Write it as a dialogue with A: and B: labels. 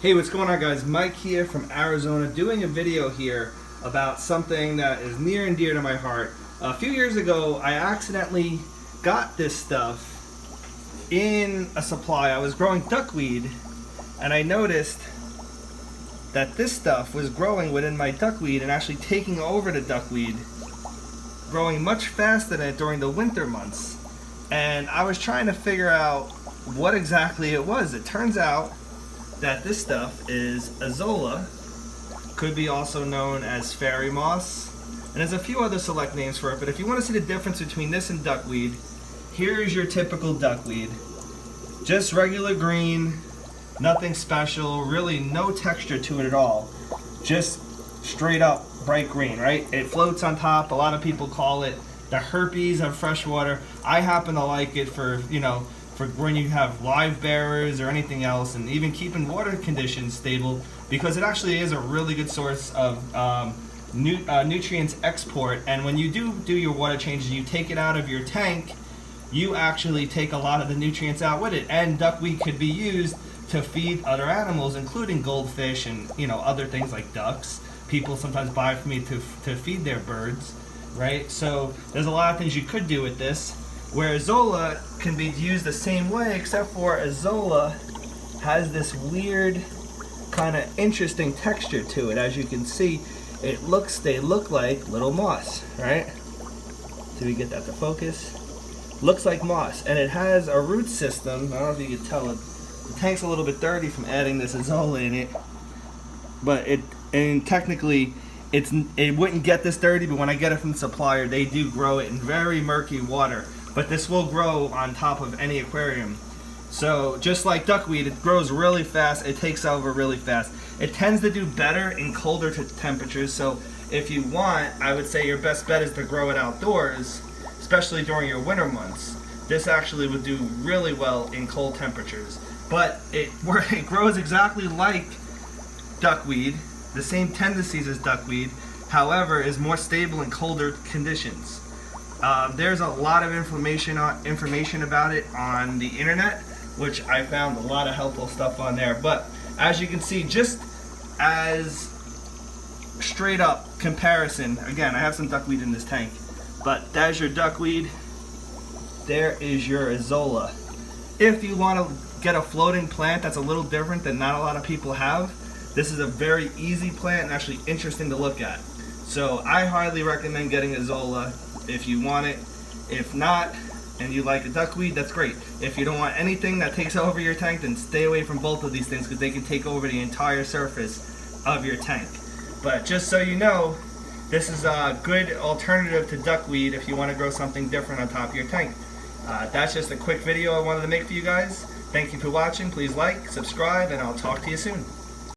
A: Hey, what's going on, guys? Mike here from Arizona, doing a video here about something that is near and dear to my heart. A few years ago, I accidentally got this stuff in a supply. I was growing duckweed, and I noticed that this stuff was growing within my duckweed and actually taking over the duckweed, growing much faster than it during the winter months. And I was trying to figure out what exactly it was. It turns out that this stuff is Azolla, could be also known as fairy moss, and there's a few other select names for it, but if you want to see the difference between this and duckweed, here's your typical duckweed. Just regular green, nothing special, really no texture to it at all. Just straight up bright green, right? It floats on top. A lot of people call it the herpes of freshwater. I happen to like it for, for when you have live bearers or anything else, and even keeping water conditions stable, because it actually is a really good source of nutrients export. And when you do your water changes, you take it out of your tank, you actually take a lot of the nutrients out with it. And duckweed could be used to feed other animals, including goldfish and other things like ducks. People sometimes buy from me to feed their birds, right? So there's a lot of things you could do with this, where Azolla can be used the same way, except for Azolla has this weird kind of interesting texture to it. As you can see, they look like little moss, right? So we get that to focus. Looks like moss, and it has a root system. I don't know if you can tell it. The tank's a little bit dirty from adding this Azolla in it, but technically it wouldn't get this dirty. But when I get it from the supplier, they do grow it in very murky water. But this will grow on top of any aquarium. So just like duckweed, it grows really fast, it takes over really fast. It tends to do better in colder temperatures, so if you want, I would say your best bet is to grow it outdoors, especially during your winter months. This actually would do really well in cold temperatures. But it grows exactly like duckweed, the same tendencies as duckweed, however is more stable in colder conditions. There's a lot of information about it on the internet, which I found a lot of helpful stuff on there. But as you can see, just as straight up comparison, again, I have some duckweed in this tank, but there's your duckweed, there is your Azolla. If you want to get a floating plant that's a little different that not a lot of people have, this is a very easy plant and actually interesting to look at. So I highly recommend getting Azolla if you want it. If not, and you like a duckweed, that's great. If you don't want anything that takes over your tank, then stay away from both of these things, because they can take over the entire surface of your tank. But just so you know, this is a good alternative to duckweed if you want to grow something different on top of your tank. That's just a quick video I wanted to make for you guys. Thank you for watching. Please like, subscribe, and I'll talk to you soon.